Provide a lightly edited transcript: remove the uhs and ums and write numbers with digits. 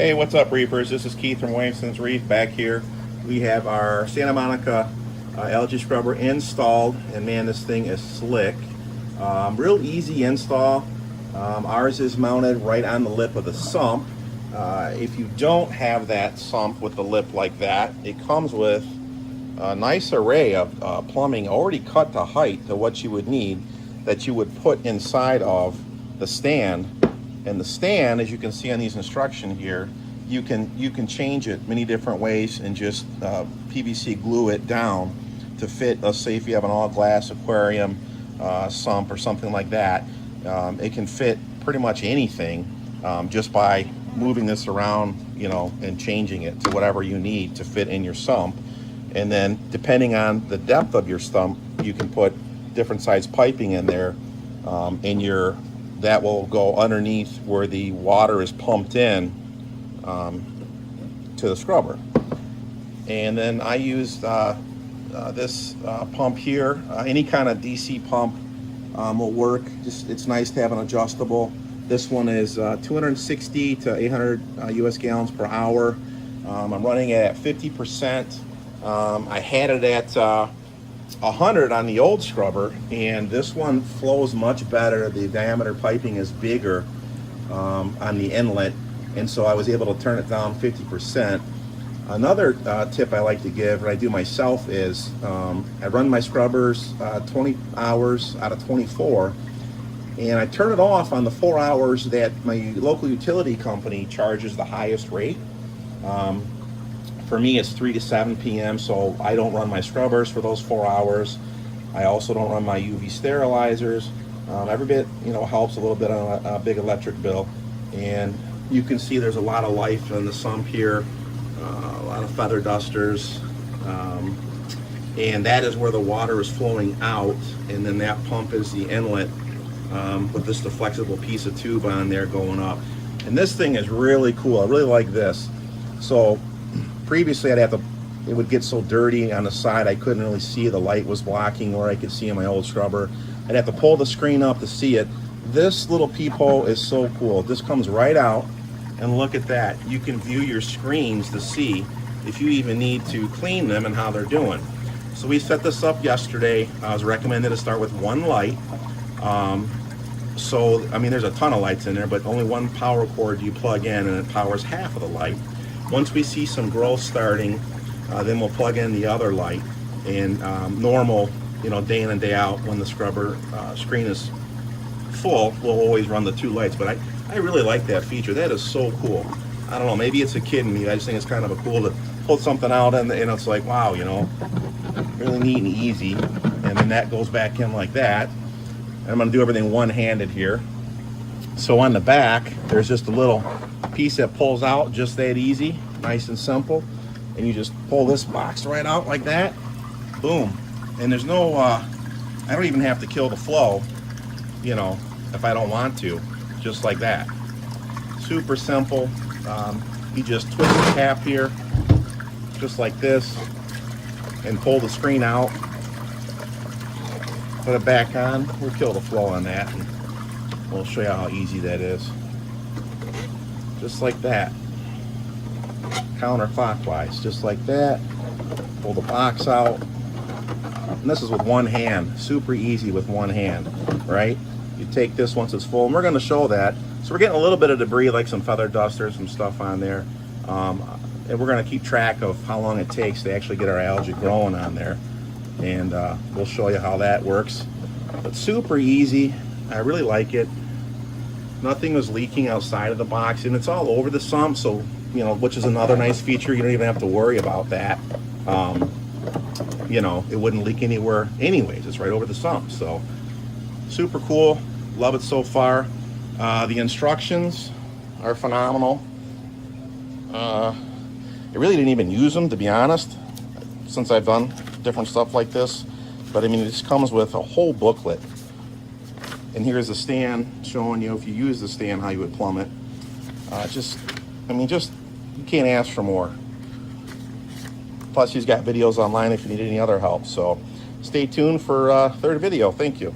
Hey, what's up, Reefers? This is Keith from Williamson's Reef back here. We have our Santa Monica algae scrubber installed, and man, this thing is slick. Real easy install. Ours is mounted right on the lip of the sump. If you don't have that sump with the lip like that, it comes with a nice array of plumbing already cut to height to what you would need that you would put inside of the stand. And the stand, as you can see on these instructions here, you can change it many different ways and just PVC glue it down to fit. Let's say if you have an all glass aquarium sump or something like that, it can fit pretty much anything just by moving this around, you know, and changing it to whatever you need to fit in your sump. And then depending on the depth of your sump, you can put different size piping in there that will go underneath where the water is pumped in to the scrubber. And then I used this pump here. Any kind of DC pump will work. It's nice to have an adjustable. This one is 260 to 800 US gallons per hour. I'm running it at 50%. I had it at 100 on the old scrubber, and this one flows much better. The diameter piping is bigger on the inlet, and so I was able to turn it down 50%. Another tip I like to give, and I do myself, is I run my scrubbers 20 hours out of 24, and I turn it off on the 4 hours that my local utility company charges the highest rate. For me, it's 3 to 7 p.m., so I don't run my scrubbers for those 4 hours. I also don't run my UV sterilizers. Every bit, you know, helps a little bit on a big electric bill. And you can see there's a lot of life in the sump here, a lot of feather dusters, and that is where the water is flowing out, and then that pump is the inlet with just a flexible piece of tube on there going up. And this thing is really cool. I really like this. So previously, it would get so dirty on the side I couldn't really see. The light was blocking where I could see in my old scrubber. I'd have to pull the screen up to see it. This little peephole is so cool. This comes right out, and look at that. You can view your screens to see if you even need to clean them and how they're doing. So we set this up yesterday. I was recommended to start with one light. So, I mean, there's a ton of lights in there, but only one power cord you plug in, and it powers half of the light. Once we see some growth starting, then we'll plug in the other light. And normal, you know, day in and day out, when the scrubber screen is full, we'll always run the 2 lights. But I really like that feature. That is so cool. I don't know, maybe it's a kid in me. I just think it's kind of cool to pull something out and it's like, wow, you know, really neat and easy. And then that goes back in like that. And I'm gonna do everything one-handed here. So on the back, there's just a little piece that pulls out, just that easy, nice and simple. And you just pull this box right out like that, boom. And there's no, I don't even have to kill the flow, you know, if I don't want to, just like that. Super simple. You just twist the cap here, just like this, and pull the screen out, put it back on. We'll kill the flow on that, and we'll show you how easy that is. Just like that, counterclockwise, just like that. Pull the box out, and this is with one hand. Super easy with one hand, right? You take this once it's full, and we're going to show that. So we're getting a little bit of debris, like some feather dusters, some stuff on there, and we're going to keep track of how long it takes to actually get our algae growing on there, and we'll show you how that works. But super easy. I really like it. Nothing was leaking outside of the box, and it's all over the sump, so, you know, which is another nice feature. You don't even have to worry about that. You know, it wouldn't leak anywhere anyways. It's right over the sump. So super cool. Love it so far. The instructions are phenomenal. I really didn't even use them, to be honest, since I've done different stuff like this. But I mean, this comes with a whole booklet. And here's the stand showing you, if you use the stand, how you would plumb it. You can't ask for more. Plus, he's got videos online if you need any other help. So stay tuned for third video. Thank you.